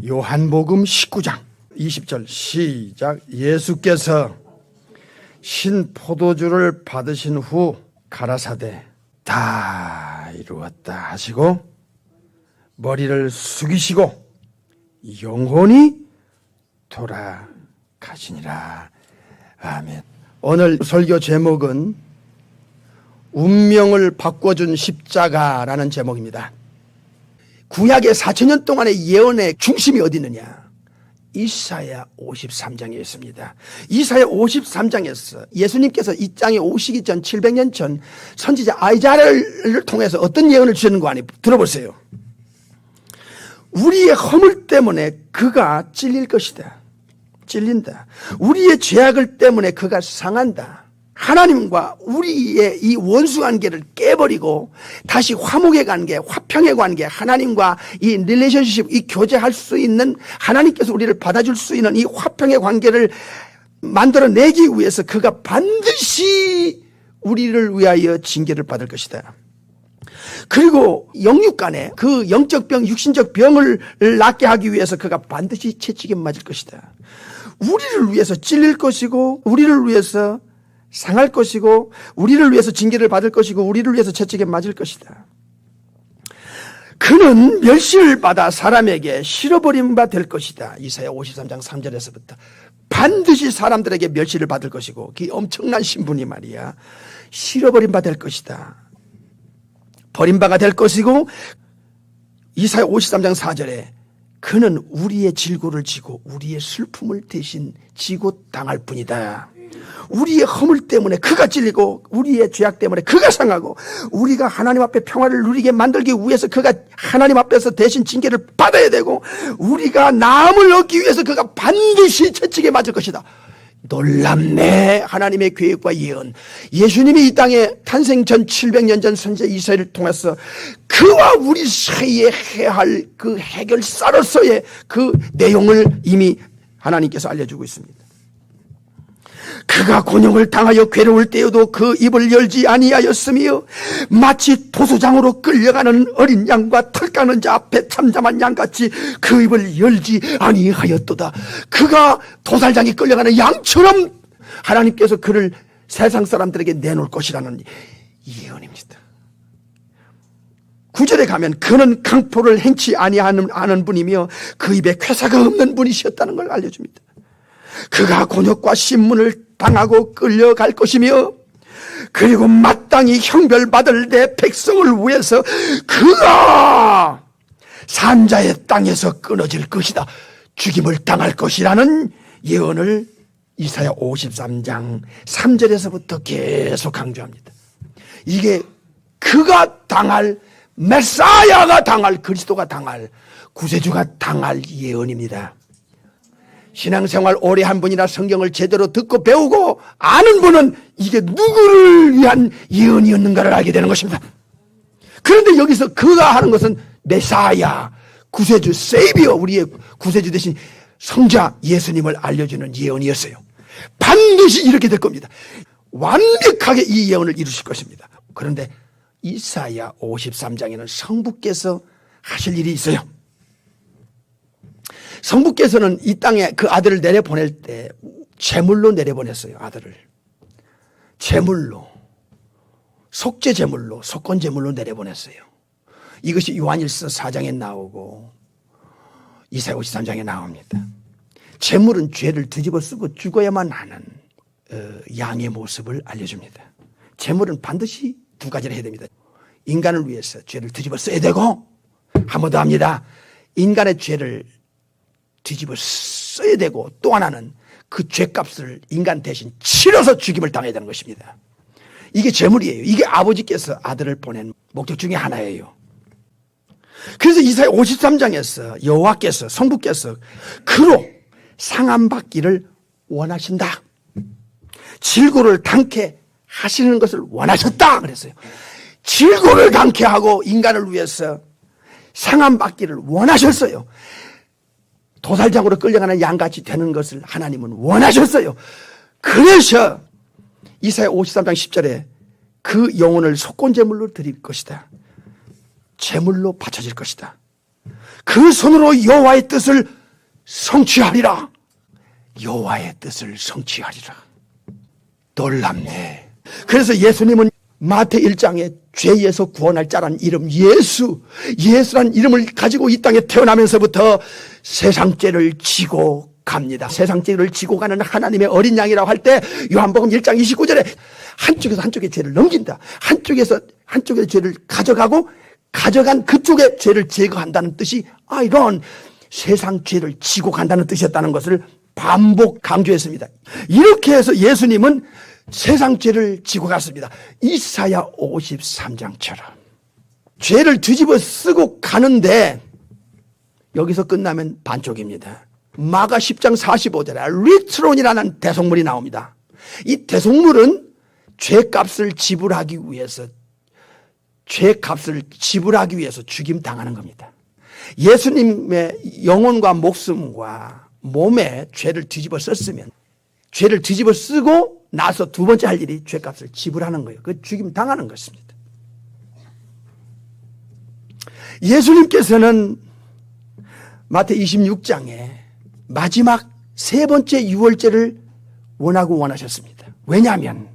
요한복음 19장 20절 시작. 예수께서 신 포도주를 받으신 후 가라사대 다 이루었다 하시고 머리를 숙이시고 영혼이 돌아가시니라. 아멘. 오늘 설교 제목은 운명을 바꿔준 십자가라는 제목입니다. 구약의 4,000년 동안의 예언의 중심이 어디 있느냐? 이사야 53장에 있습니다. 이사야 53장에서 예수님께서 이 땅에 오시기 전 700년 전 선지자 아이자야를 통해서 어떤 예언을 주셨는 거 아니? 들어보세요. 우리의 허물 때문에 그가 찔릴 것이다. 찔린다. 우리의 죄악을 때문에 그가 상한다. 하나님과 우리의 이 원수관계를 깨버리고 다시 화목의 관계, 화평의 관계, 하나님과 이 릴레이션십, 이 교제할 수 있는, 하나님께서 우리를 받아줄 수 있는 이 화평의 관계를 만들어내기 위해서 그가 반드시 우리를 위하여 징계를 받을 것이다. 그리고 영육간에 그 영적 병, 육신적 병을 낫게 하기 위해서 그가 반드시 채찍에 맞을 것이다. 우리를 위해서 찔릴 것이고, 우리를 위해서 상할 것이고, 우리를 위해서 징계를 받을 것이고, 우리를 위해서 채찍에 맞을 것이다. 그는 멸시를 받아 사람에게 실어버린 바 될 것이다. 이사야 53장 3절에서부터 반드시 사람들에게 멸시를 받을 것이고, 그 엄청난 신분이 말이야, 실어버린 바 될 것이다. 버린 바가 될 것이고, 이사야 53장 4절에 그는 우리의 질고를 지고 우리의 슬픔을 대신 지고 당할 뿐이다. 우리의 허물 때문에 그가 찔리고 우리의 죄악 때문에 그가 상하고 우리가 하나님 앞에 평화를 누리게 만들기 위해서 그가 하나님 앞에서 대신 징계를 받아야 되고 우리가 나음을 얻기 위해서 그가 반드시 채찍에 맞을 것이다. 놀랍네. 하나님의 계획과 예언. 예수님이 이 땅에 탄생 전 700년 전 선지자 이사야를 통해서 그와 우리 사이에 해야 할 그 해결사로서의 그 내용을 이미 하나님께서 알려주고 있습니다. 그가 곤욕을 당하여 괴로울 때에도 그 입을 열지 아니하였으며 마치 도수장으로 끌려가는 어린 양과 털 깎는 자 앞에 참잠한 양같이 그 입을 열지 아니하였도다. 그가 도살장에 끌려가는 양처럼 하나님께서 그를 세상 사람들에게 내놓을 것이라는 예언입니다. 9절에 가면 그는 강포를 행치 아니하는 분이며 그 입에 쾌사가 없는 분이셨다는 걸 알려줍니다. 그가 곤욕과 신문을 당하고 끌려갈 것이며 그리고 마땅히 형벌받을 내 백성을 위해서 그가 산자의 땅에서 끊어질 것이다. 죽임을 당할 것이라는 예언을 이사야 53장 3절에서부터 계속 강조합니다. 이게 그가 당할, 메사야가 당할, 그리스도가 당할, 구세주가 당할 예언입니다. 신앙생활 오래 한 분이나 성경을 제대로 듣고 배우고 아는 분은 이게 누구를 위한 예언이었는가를 알게 되는 것입니다. 그런데 여기서 그가 하는 것은 메사야, 구세주, 세이비어, 우리의 구세주 대신 성자 예수님을 알려주는 예언이었어요. 반드시 이렇게 될 겁니다. 완벽하게 이 예언을 이루실 것입니다. 그런데 이사야 53장에는 성부께서 하실 일이 있어요. 성부께서는 이 땅에 그 아들을 내려보낼 때 제물로 내려보냈어요. 아들을 제물로, 속죄 제물로, 속건 제물로 내려보냈어요. 이것이 요한일서 4장에 나오고 이사야 53장에 나옵니다. 제물은 죄를 뒤집어 쓰고 죽어야만 하는 양의 모습을 알려줍니다. 제물은 반드시 두 가지를 해야 됩니다. 인간을 위해서 죄를 뒤집어 써야 되고, 한 번 더 합니다. 인간의 죄를 뒤집어 써야 되고, 또 하나는 그 죄값을 인간 대신 치러서 죽임을 당해야 되는 것입니다. 이게 제물이에요. 이게 아버지께서 아들을 보낸 목적 중에 하나예요. 그래서 이사야 53장에서 여호와께서, 성부께서 그로 상함받기를 원하신다. 질고를 당케 하시는 것을 원하셨다 그랬어요. 질고를 당케 하고 인간을 위해서 상함받기를 원하셨어요. 도살장으로 끌려가는 양같이 되는 것을 하나님은 원하셨어요. 그래서 이사야 53장 10절에 그 영혼을 속건제물로 드릴 것이다. 제물로 바쳐질 것이다. 그 손으로 여호와의 뜻을 성취하리라. 여호와의 뜻을 성취하리라. 놀랍네. 그래서 예수님은 마태 1장에 죄에서 구원할 자란 이름 예수란 이름을 가지고 이 땅에 태어나면서부터 세상 죄를 지고 갑니다. 세상 죄를 지고 가는 하나님의 어린 양이라고 할 때 요한복음 1장 29절에 한쪽에서 한쪽의 죄를 넘긴다. 한쪽에서 한쪽의 죄를 가져간 그쪽의 죄를 제거한다는 뜻이 이런 세상 죄를 지고 간다는 뜻이었다는 것을 반복 강조했습니다. 이렇게 해서 예수님은 세상 죄를 지고 갔습니다. 이사야 53장처럼 죄를 뒤집어 쓰고 가는데 여기서 끝나면 반쪽입니다. 마가 10장 45절에 리트론이라는 대속물이 나옵니다. 이 대속물은 죄값을 지불하기 위해서 죽임 당하는 겁니다. 예수님의 영혼과 목숨과 몸에 죄를 뒤집어 썼으면 죄를 뒤집어 쓰고 나서 두 번째 할 일이 죄값을 지불하는 거예요. 그 죽임 당하는 것입니다. 예수님께서는 마태 26장에 마지막 세 번째 유월절을 원하셨습니다. 왜냐하면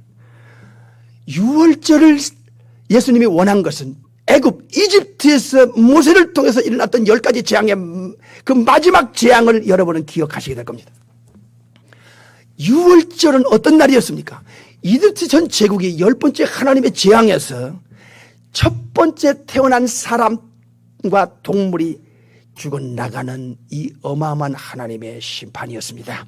유월절을 예수님이 원한 것은 이집트에서 모세를 통해서 일어났던 10가지 재앙의 그 마지막 재앙을 여러분은 기억하시게 될 겁니다. 유월절은 어떤 날이었습니까? 이집트 전 제국이 10번째 하나님의 재앙에서 첫 번째 태어난 사람과 동물이 죽어나가는 이 어마어마한 하나님의 심판이었습니다.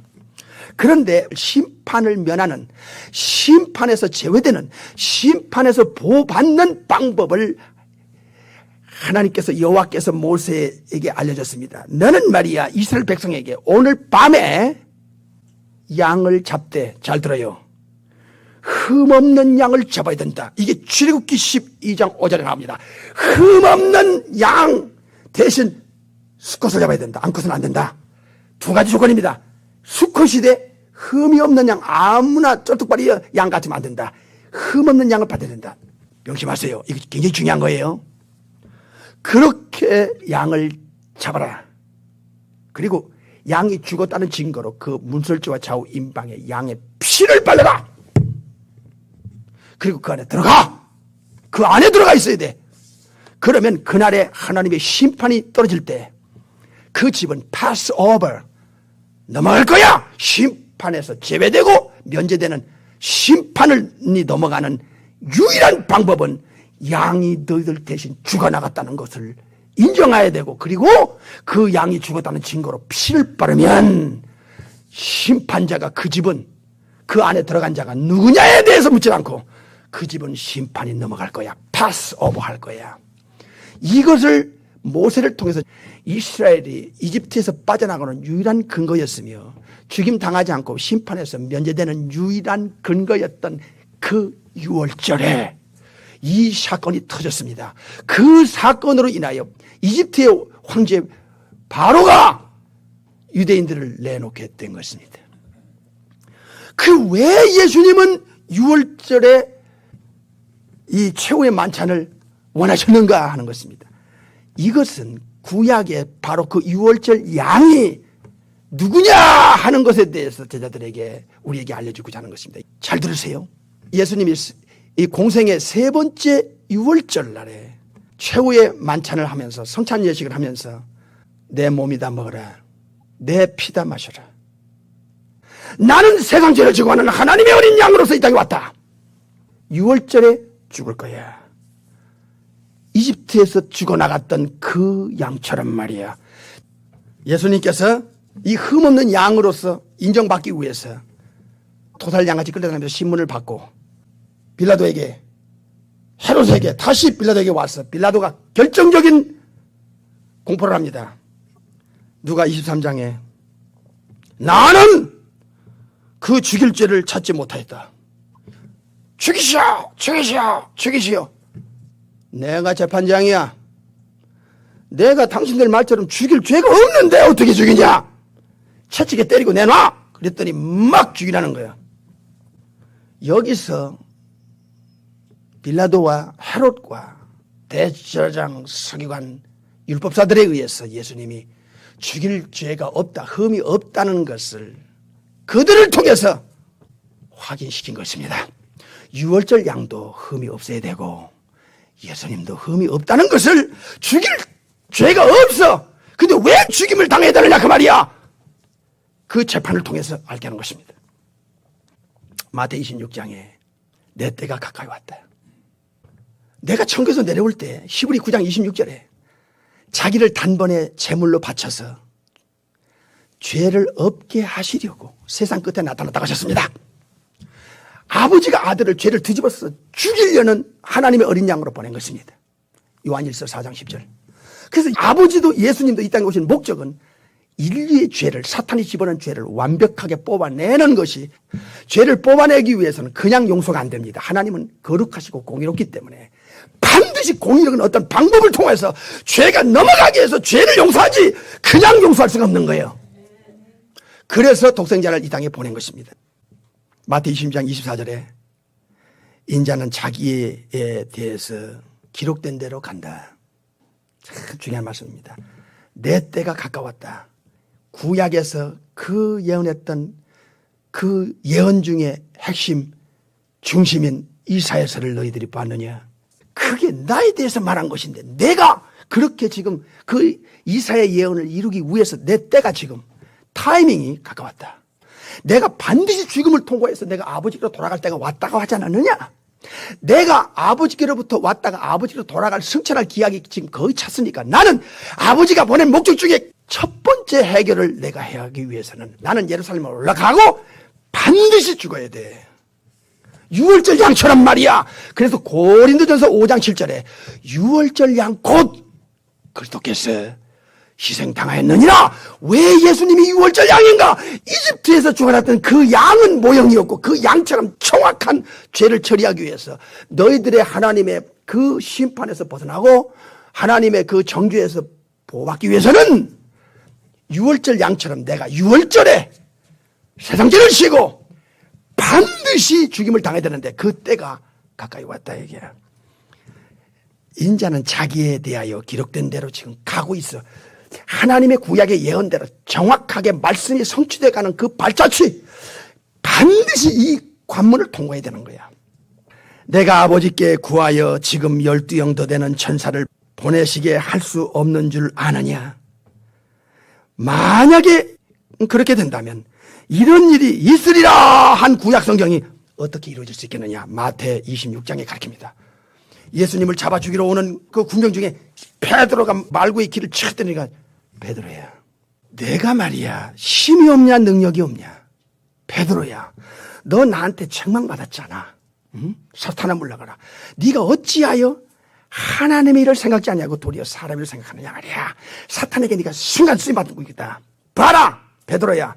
그런데 심판을 면하는, 심판에서 제외되는, 심판에서 보호받는 방법을 하나님께서 여호와께서 모세에게 알려줬습니다. 너는 말이야 이스라엘 백성에게 오늘 밤에 양을 잡되, 잘 들어요, 흠없는 양을 잡아야 된다. 이게 출애굽기 12장 5절에 나옵니다. 흠없는 양 대신 수컷을 잡아야 된다. 암컷은 안 된다. 두 가지 조건입니다. 수컷이 돼 흠이 없는 양, 아무나 쩔뚝발이 양 같으면 안 된다. 흠없는 양을 받아야 된다. 명심하세요. 이거 굉장히 중요한 거예요. 그렇게 양을 잡아라. 그리고 양이 죽었다는 증거로 그 문설주와 좌우 임방에 양의 피를 발라라. 그리고 그 안에 들어가. 그 안에 들어가 있어야 돼. 그러면 그날에 하나님의 심판이 떨어질 때 그 집은 pass over, 넘어갈 거야. 심판에서 제외되고 면제되는 심판이 넘어가는 유일한 방법은 양이 너희들 대신 죽어나갔다는 것을 인정해야 되고, 그리고 그 양이 죽었다는 증거로 피를 바르면 심판자가, 그 집은, 그 안에 들어간 자가 누구냐에 대해서 묻지 않고 그 집은 심판이 넘어갈 거야. pass over 할 거야. 이것을 모세를 통해서 이스라엘이 이집트에서 빠져나가는 유일한 근거였으며 죽임 당하지 않고 심판에서 면제되는 유일한 근거였던 그 유월절에 이 사건이 터졌습니다. 그 사건으로 인하여 이집트의 황제 바로가 유대인들을 내놓게 된 것입니다. 그 왜 예수님은 유월절에 이 최후의 만찬을 원하셨는가 하는 것입니다. 이것은 구약의 바로 그 유월절 양이 누구냐 하는 것에 대해서 제자들에게, 우리에게 알려주고자 하는 것입니다. 잘 들으세요. 예수님이 이 공생의 세 번째 유월절 날에 최후의 만찬을 하면서, 성찬 예식을 하면서 내 몸이다 먹어라, 내 피다 마셔라, 나는 세상 죄를 지고 가는 하나님의 어린 양으로서 이 땅에 왔다. 유월절에 죽을 거야. 이집트에서 죽어나갔던 그 양처럼 말이야. 예수님께서 이 흠없는 양으로서 인정받기 위해서 도살양같이 끌려다니면서 신문을 받고 빌라도에게, 헤롯에게, 다시 빌라도에게 와서 빌라도가 결정적인 공포를 합니다. 누가 23장에 나는 그 죽일 죄를 찾지 못하였다. 죽이시오, 죽이시오, 죽이시오. 내가 재판장이야. 내가 당신들 말처럼 죽일 죄가 없는데 어떻게 죽이냐? 채찍에 때리고 내놔! 그랬더니 막 죽이라는 거야. 여기서 빌라도와 헤롯과 대제사장, 서기관, 율법사들에 의해서 예수님이 죽일 죄가 없다, 흠이 없다는 것을 그들을 통해서 확인시킨 것입니다. 유월절 양도 흠이 없어야 되고 예수님도 흠이 없다는 것을, 죽일 죄가 없어. 근데 왜 죽임을 당해야 되느냐 그 말이야. 그 재판을 통해서 알게 하는 것입니다. 마태 26장에 내 때가 가까이 왔다. 내가 천국에서 내려올 때 히브리 9장 26절에 자기를 단번에 제물로 바쳐서 죄를 없게 하시려고 세상 끝에 나타났다고 하셨습니다. 아버지가 아들을 죄를 뒤집어서 죽이려는 하나님의 어린 양으로 보낸 것입니다. 요한일서 4장 10절. 그래서 아버지도 예수님도 이 땅에 오신 목적은 인류의 죄를, 사탄이 집어넣은 죄를 완벽하게 뽑아내는 것이, 죄를 뽑아내기 위해서는 그냥 용서가 안 됩니다. 하나님은 거룩하시고 공의롭기 때문에 반드시 공의로운 어떤 방법을 통해서 죄가 넘어가게 해서 죄를 용서하지 그냥 용서할 수가 없는 거예요. 그래서 독생자를 이 땅에 보낸 것입니다. 마태 20장 24절에 인자는 자기에 대해서 기록된 대로 간다. 참 중요한 말씀입니다. 내 때가 가까웠다. 구약에서 그 예언했던 그 예언 중에 핵심 중심인 이사야서를 너희들이 봤느냐? 그게 나에 대해서 말한 것인데 내가 그렇게 지금 그 이사야 예언을 이루기 위해서 내 때가 지금 타이밍이 가까웠다. 내가 반드시 죽음을 통과해서 내가 아버지께로 돌아갈 때가 왔다고 하지 않았느냐? 내가 아버지께로부터 왔다가 아버지로 돌아갈 승천할 기약이 지금 거의 찼으니까 나는 아버지가 보낸 목적 중에 첫 번째 해결을 내가 해야 하기 위해서는 나는 예루살렘에 올라가고 반드시 죽어야 돼. 유월절 양처럼 말이야. 그래서 고린도전서 5장 7절에 유월절 양 곧 그리스도께서 희생당하였느니라. 왜 예수님이 유월절 양인가? 이집트에서 죽어났던 그 양은 모형이었고 그 양처럼 정확한 죄를 처리하기 위해서 너희들의 하나님의 그 심판에서 벗어나고 하나님의 그 정죄에서 보호받기 위해서는 유월절 양처럼 내가 유월절에 세상죄를 지고 반드시 죽임을 당해야 되는데 그 때가 가까이 왔다 얘기야. 인자는 자기에 대하여 기록된 대로 지금 가고 있어. 하나님의 구약의 예언대로 정확하게 말씀이 성취되어 가는 그 발자취, 반드시 이 관문을 통과해야 되는 거야. 내가 아버지께 구하여 지금 12영 더 되는 천사를 보내시게 할 수 없는 줄 아느냐? 만약에 그렇게 된다면 이런 일이 있으리라 한 구약 성경이 어떻게 이루어질 수 있겠느냐? 마태 26장에 가르칩니다. 예수님을 잡아 죽이러 오는 그 군병 중에 베드로가 말구의 길을 쳤더니가 베드로야, 내가 말이야 힘이 없냐 능력이 없냐? 베드로야, 너 나한테 책망받았잖아. 응? 사탄아 물러가라. 네가 어찌하여 하나님의 일을 생각지 않냐고 도리어 사람의 일을 생각하느냐 말이야. 사탄에게 네가 순간 쓰임받고 있다. 봐라 베드로야,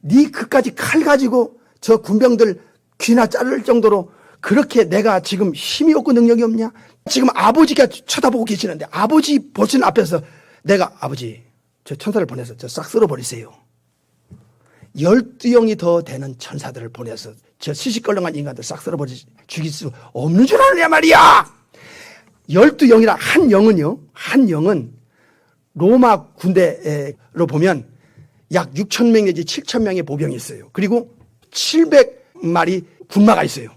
네 그까지 칼 가지고 저 군병들 귀나 자를 정도로 그렇게 내가 지금 힘이 없고 능력이 없냐? 지금 아버지가 쳐다보고 계시는데 아버지 보시는 앞에서 내가 아버지 저 천사를 보내서 저 싹 쓸어버리세요. 12영이 더 되는 천사들을 보내서 저 시시껄렁한 인간들 싹 쓸어버리 죽일 수 없는 줄 아느냐 말이야. 12영이라 한 영은요, 한 영은 로마 군대로 보면 약 6,000명 내지 7,000명의 보병이 있어요. 그리고 700마리 군마가 있어요.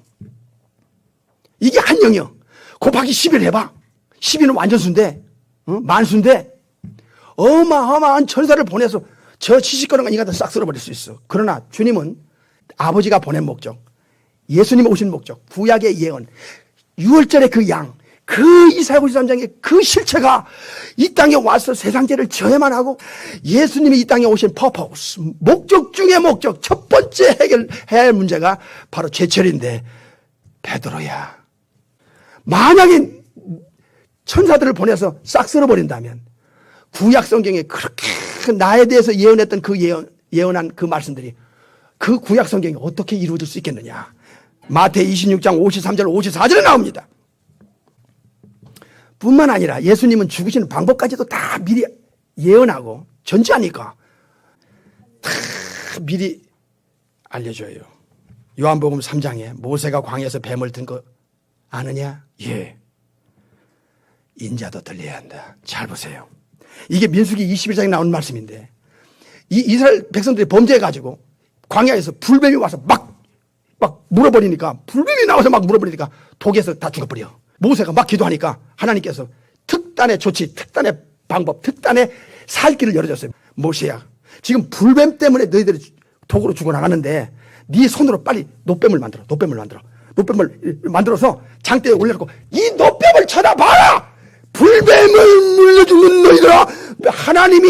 이게 한 영이요. 곱하기 10을 해봐. 10이는 완전수인데, 만수인데, 어마어마한 천사를 보내서 저 시시거렁한 인간들 싹 쓸어버릴 수 있어. 그러나 주님은 아버지가 보낸 목적, 예수님 오신 목적, 구약의 예언, 유월절의 그 양, 그 이사야 53장의 그 실체가 이 땅에 와서 세상 죄를 져야만 하고 예수님이 이 땅에 오신 퍼포스, 목적 중의 목적, 첫 번째 해결해야 할 문제가 바로 죄처리인데 베드로야, 만약에 천사들을 보내서 싹 쓸어버린다면 구약 성경에 그렇게 나에 대해서 예언했던 그 예언한 그 말씀들이 그 구약 성경이 어떻게 이루어질 수 있겠느냐? 마태 26장 53절 54절에 나옵니다. 뿐만 아니라 예수님은 죽으시는 방법까지도 다 미리 예언하고 전제하니까 다 미리 알려줘요. 요한복음 3장에 모세가 광야에서 뱀을 든 거 아느냐? 예. 인자도 들려야 한다. 잘 보세요. 이게 민수기 21장에 나온 말씀인데 이 이스라엘 백성들이 범죄해가지고 광야에서 불뱀이 와서 막 물어버리니까 불뱀이 나와서 막 물어버리니까 독에서 다 죽어버려. 모세가 막 기도하니까 하나님께서 특단의 조치, 특단의 방법, 특단의 살 길을 열어줬어요. 모세야, 지금 불뱀 때문에 너희들이 독으로 죽어나가는데 네 손으로 빨리 노뱀을 만들어서 장대에 올려놓고 이 노뱀을 쳐다봐라. 불뱀을 물려 죽는 너희들아, 하나님이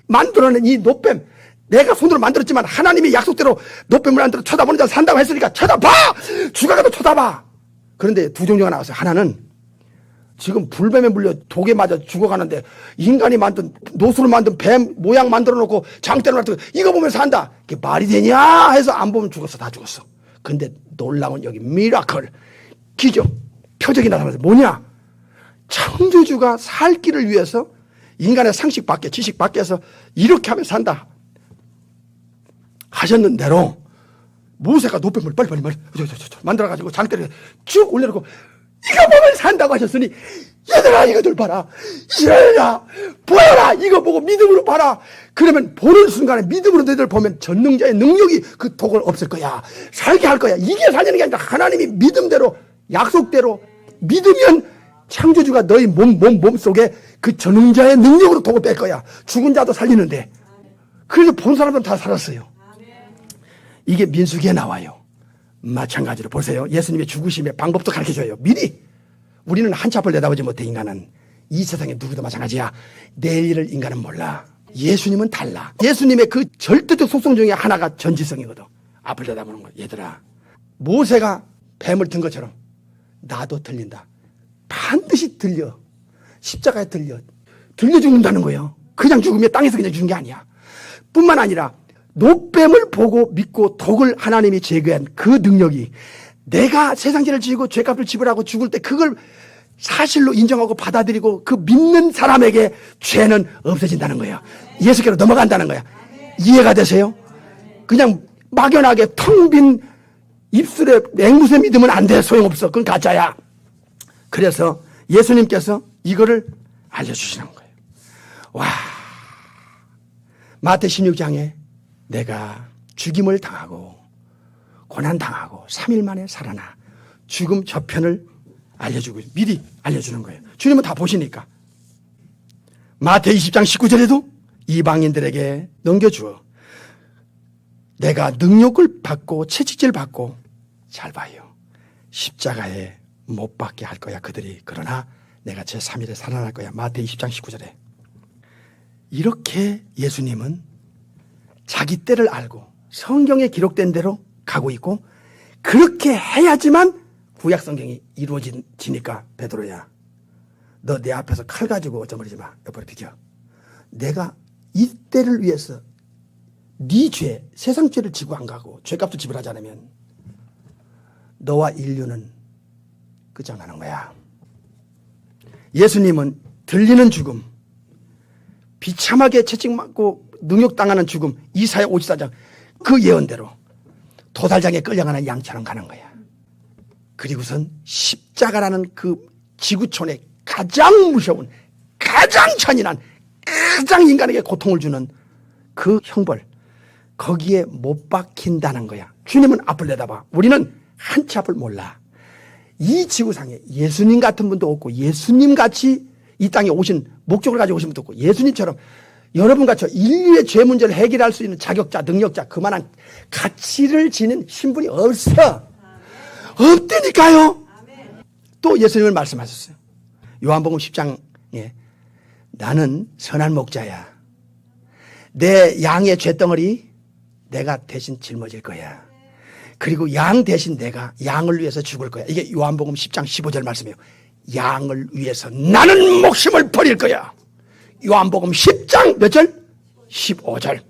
만들어낸 이 노뱀, 내가 손으로 만들었지만 하나님이 약속대로 노뱀을 만들어 쳐다보는 자 산다고 했으니까 쳐다봐. 죽어가도 쳐다봐. 그런데 두 종류가 나왔어요. 하나는 지금 불뱀에 물려 독에 맞아 죽어가는데 인간이 만든 노수로 만든 뱀 모양 만들어 놓고 장대를 만들어 이거 보면서 산다. 이게 말이 되냐 해서 안 보면 죽었어. 다 죽었어. 근데 놀라운 여기 미라클, 기적, 표적이 나타났어요. 뭐냐? 창조주가 살 길을 위해서 인간의 상식 밖에 지식 밖에서 이렇게 하면 산다 하셨는 대로 모세가 노뱀을 빨리 만들어가지고 장대를 쭉 올려놓고 이거 보면 산다고 하셨으니 얘들아 이거들 봐라. 이스라엘아 보여라. 이거 보고 믿음으로 봐라. 그러면 보는 순간에 믿음으로 너희들 보면 전능자의 능력이 그 독을 없앨 거야. 살게 할 거야. 이게 살리는 게 아니라 하나님이 믿음대로 약속대로 믿으면 창조주가 너희 몸 속에 그 전능자의 능력으로 독을 뺄 거야. 죽은 자도 살리는데. 그래서 본 사람들은 다 살았어요. 이게 민수기에 나와요. 마찬가지로 보세요. 예수님의 죽으심의 방법도 가르쳐줘요. 미리. 우리는 한치 앞을 내다보지 못해. 인간은 이 세상에 누구도 마찬가지야. 내일 일을 인간은 몰라. 예수님은 달라. 예수님의 그 절대적 속성 중에 하나가 전지성이거든. 앞을 내다보는 거야. 얘들아, 모세가 뱀을 든 것처럼 나도 들린다. 반드시 들려. 십자가에 들려 죽는다는 거예요. 그냥 죽으면 땅에서 그냥 죽는 게 아니야. 뿐만 아니라 노뱀을 보고 믿고 독을 하나님이 제거한 그 능력이 내가 세상죄를 지고 죄값을 지불하고 죽을 때 그걸 사실로 인정하고 받아들이고 그 믿는 사람에게 죄는 없어진다는 거예요. 예수께로 넘어간다는 거야. 이해가 되세요? 그냥 막연하게 텅 빈 입술에 앵무새 믿으면 안 돼. 소용없어. 그건 가짜야. 그래서 예수님께서 이거를 알려주시는 거예요. 와, 마태 16장에 내가 죽임을 당하고 고난당하고 3일 만에 살아나 죽음 저편을 알려주고 미리 알려주는 거예요. 주님은 다 보시니까. 마태 20장 19절에도 이방인들에게 넘겨주어 내가 능욕을 받고 채찍질 받고 잘 봐요. 십자가에 못 박게 할 거야 그들이. 그러나 내가 제3일에 살아날 거야. 마태 20장 19절에. 이렇게 예수님은 자기 때를 알고 성경에 기록된 대로 가고 있고 그렇게 해야지만 구약 성경이 이루어지니까 베드로야, 너 내 앞에서 칼 가지고 어쩌버리지 마. 옆으로 비켜. 내가 이 때를 위해서 네 죄, 세상 죄를 지고 안 가고 죄값도 지불하지 않으면 너와 인류는 끝장나는 거야. 예수님은 들리는 죽음, 비참하게 채찍맞고 능욕당하는 죽음, 이사야 54장 그 예언대로 도살장에 끌려가는 양처럼 가는 거야. 그리고선 십자가라는 그 지구촌에 가장 무서운, 가장 잔인한, 가장 인간에게 고통을 주는 그 형벌, 거기에 못 박힌다는 거야. 주님은 앞을 내다봐. 우리는 한치 앞을 몰라. 이 지구상에 예수님 같은 분도 없고 예수님같이 이 땅에 오신 목적을 가지고 오신 분도 없고 예수님처럼 여러분같이 인류의 죄 문제를 해결할 수 있는 자격자, 능력자, 그만한 가치를 지닌 신분이 없어. 없다니까요. 또 예수님은 말씀하셨어요. 요한복음 10장에 나는 선한 목자야. 내 양의 쇳덩어리 내가 대신 짊어질 거야. 그리고 양 대신 내가 양을 위해서 죽을 거야. 이게 요한복음 10장 15절 말씀이에요. 양을 위해서 나는 목숨을 버릴 거야. 요한복음 10장 몇 절? 15절.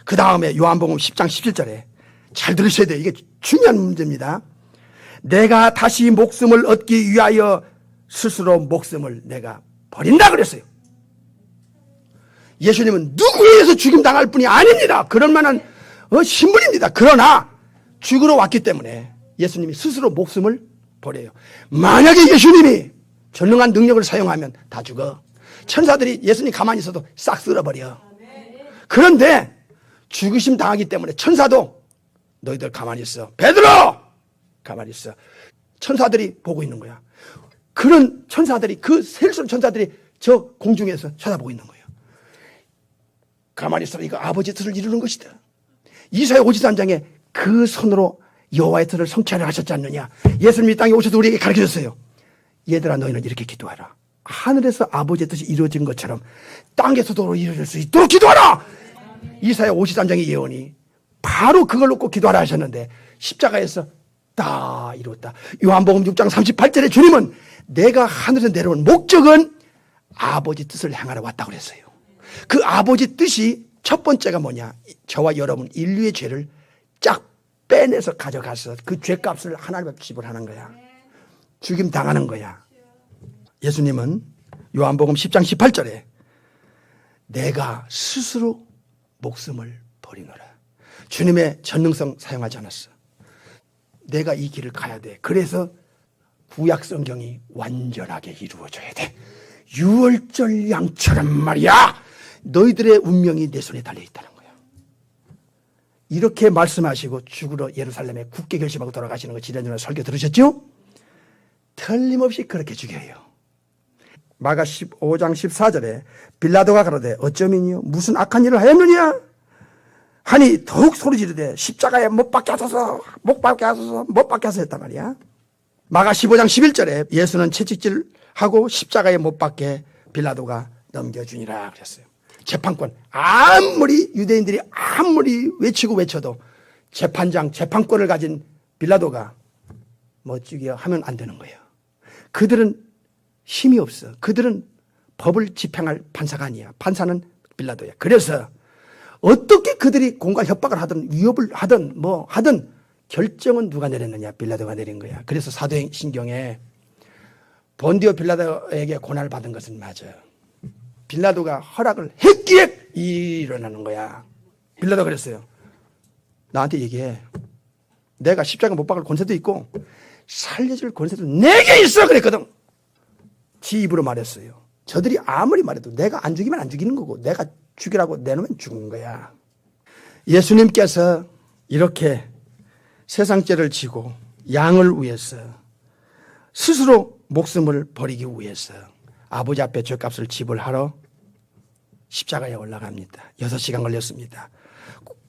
그 다음에 요한복음 10장 17절에 잘 들으셔야 돼요. 이게 중요한 문제입니다. 내가 다시 목숨을 얻기 위하여 스스로 목숨을 내가 버린다 그랬어요. 예수님은 누구에 의해서 죽임당할 분이 아닙니다. 그럴 만한 신분입니다. 그러나 죽으러 왔기 때문에 예수님이 스스로 목숨을 버려요. 만약에 예수님이 전능한 능력을 사용하면 다 죽어. 천사들이 예수님 가만히 있어도 싹 쓸어버려. 그런데 죽으심 당하기 때문에 천사도 너희들 가만히 있어. 베드로! 가만히 있어. 천사들이 보고 있는 거야. 그런 천사들이, 그 셀수록 천사들이 저 공중에서 쳐다보고 있는 거예요. 가만히 있어라. 이거 아버지의 뜻을 이루는 것이다. 이사야 53장에 그 손으로 여호와의 뜻을 성취하려 하셨지 않느냐. 예수님이 땅에 오셔서 우리에게 가르쳐줬어요. 얘들아, 너희는 이렇게 기도하라. 하늘에서 아버지의 뜻이 이루어진 것처럼 땅에서도 이루어질 수 있도록 기도하라. 이사야 53장의 예언이 바로 그걸 놓고 기도하라 하셨는데 십자가에서 다 이루었다. 요한복음 6장 38절에 주님은 내가 하늘에서 내려온 목적은 아버지 뜻을 향하러 왔다고 그랬어요. 그 아버지 뜻이 첫 번째가 뭐냐? 저와 여러분 인류의 죄를 쫙 빼내서 가져가서 그 죄값을 하나님 앞에 지불하는 거야. 죽임 당하는 거야. 예수님은 요한복음 10장 18절에 내가 스스로 목숨을 버리노라. 주님의 전능성 사용하지 않았어. 내가 이 길을 가야 돼. 그래서 구약 성경이 완전하게 이루어져야 돼. 유월절 양처럼 말이야. 너희들의 운명이 내 손에 달려있다는 거야. 이렇게 말씀하시고 죽으러 예루살렘에 굳게 결심하고 돌아가시는 거 지난주에 설교 들으셨죠? 틀림없이 그렇게 죽여요. 마가 15장 14절에 빌라도가 가로되 어쩌면요 무슨 악한 일을 하였느냐 하니 더욱 소리 지르되 십자가에 못 박게 하소서 못 박게 하소서 못 박게 하소서 했단 말이야. 마가 15장 11절에 예수는 채찍질하고 십자가에 못 박게 빌라도가 넘겨주니라 그랬어요. 재판권 아무리 유대인들이 아무리 외치고 외쳐도 재판장 재판권을 가진 빌라도가 멋지게 하면 안 되는 거예요. 그들은 힘이 없어. 그들은 법을 집행할 판사가 아니야. 판사는 빌라도야. 그래서 어떻게 그들이 공갈 협박을 하든 위협을 하든 뭐 하든 결정은 누가 내렸느냐? 빌라도가 내린 거야. 그래서 사도신경에 본디오 빌라도에게 고난을 받은 것은 맞아. 빌라도가 허락을 했기에 일어나는 거야. 빌라도가 그랬어요. 나한테 얘기해. 내가 십자가 못 박을 권세도 있고 살려줄 권세도 내게 있어 그랬거든. 지 입으로 말했어요. 저들이 아무리 말해도 내가 안 죽이면 안 죽이는 거고 내가 죽이라고 내놓으면 죽는 거야. 예수님께서 이렇게 세상 죄를 지고 양을 위해서 스스로 목숨을 버리기 위해서 아버지 앞에 죄값을 지불하러 십자가에 올라갑니다. 6시간 걸렸습니다.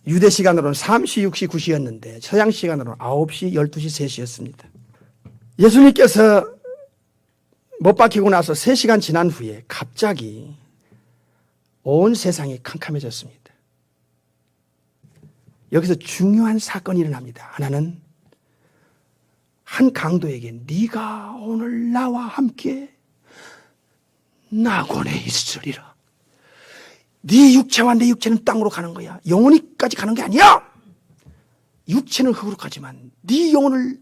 유대 시간으로는 3시, 6시, 9시였는데 서양 시간으로는 9시, 12시, 3시였습니다. 예수님께서 못 박히고 나서 3시간 지난 후에 갑자기 온 세상이 캄캄해졌습니다. 여기서 중요한 사건이 일어납니다. 하나는 한 강도에게 네가 오늘 나와 함께 낙원에 있으리라. 네 육체와 내 육체는 땅으로 가는 거야. 영원히까지 가는 게 아니야. 육체는 흙으로 가지만 네 영혼을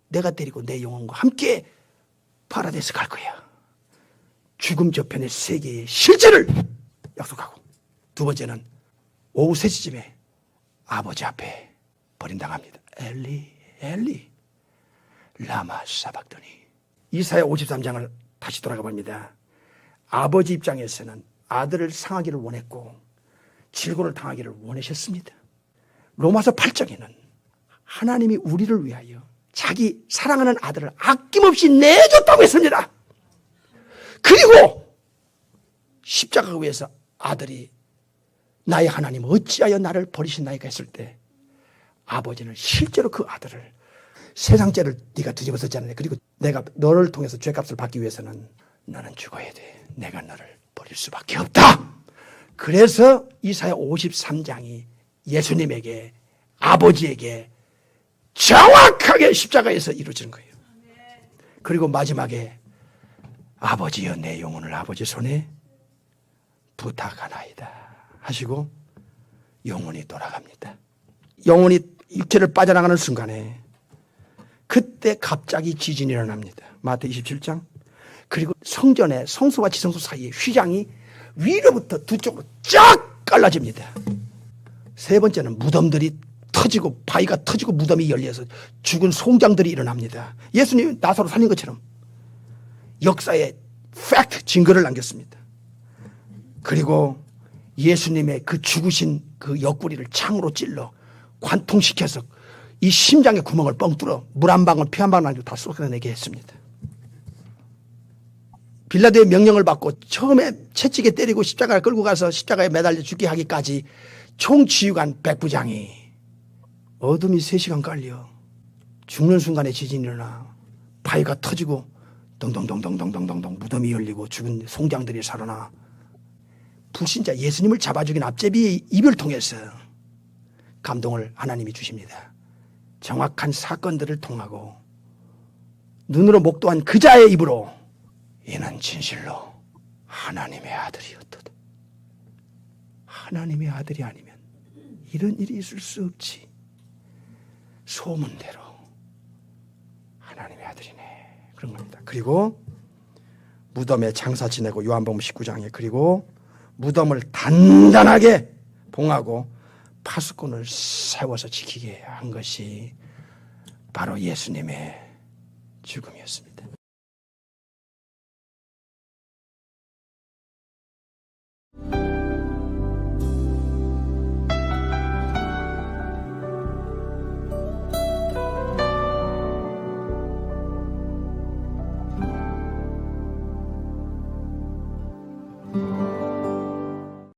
내가 데리고 내 영혼과 함께 파라다이스 갈 거야. 죽음 저편의 세계의 실제를 약속하고 두 번째는 오후 3시쯤에 아버지 앞에 버림당합니다. 엘리 엘리 라마 사박더니. 이사야 53장을 다시 돌아가 봅니다. 아버지 입장에서는 아들을 상하기를 원했고 질고를 당하기를 원하셨습니다. 로마서 8장에는 하나님이 우리를 위하여 자기 사랑하는 아들을 아낌없이 내줬다고 했습니다. 그리고 십자가 위에서 아들이 나의 하나님 어찌하여 나를 버리셨나이까 했을 때 아버지는 실제로 그 아들을 세상 죄를 네가 뒤집어졌잖아요. 그리고 내가 너를 통해서 죄값을 받기 위해서는 너는 죽어야 돼. 내가 너를 버릴 수밖에 없다. 그래서 이사야 53장이 예수님에게 아버지에게 정확하게 십자가에서 이루어진 거예요. 그리고 마지막에 아버지여 내 영혼을 아버지 손에 부탁하나이다 하시고 영혼이 돌아갑니다. 영혼이 육체를 빠져나가는 순간에 그때 갑자기 지진이 일어납니다. 마태 27장 그리고 성전의 성소와 지성소 사이에 휘장이 위로부터 두 쪽으로 쫙 갈라집니다. 세 번째는 무덤들이 터지고 바위가 터지고 무덤이 열려서 죽은 송장들이 일어납니다. 예수님이 나사로 살린 것처럼 역사에 팩트 증거를 남겼습니다. 그리고 예수님의 그 죽으신 그 옆구리를 창으로 찔러 관통시켜서 이 심장의 구멍을 뻥 뚫어 물 한 방울 피 한 방울 아니고 다 쏟아내게 했습니다. 빌라도의 명령을 받고 처음에 채찍에 때리고 십자가를 끌고 가서 십자가에 매달려 죽게 하기까지 총지휘관 백부장이 어둠이 3시간 깔려 죽는 순간에 지진이 일어나 바위가 터지고 동동동동동동동 무덤이 열리고 죽은 송장들이 살아나 불신자 예수님을 잡아 죽인 앞제비의 입을 통해서 감동을 하나님이 주십니다. 정확한 사건들을 통하고 눈으로 목도한 그자의 입으로 이는 진실로 하나님의 아들이었도다. 하나님의 아들이 아니면 이런 일이 있을 수 없지. 소문대로 하나님의 아들이네. 그런 겁니다. 그리고 무덤에 장사 지내고 요한복음 19장에 그리고 무덤을 단단하게 봉하고 파수꾼을 세워서 지키게 한 것이 바로 예수님의 죽음이었습니다.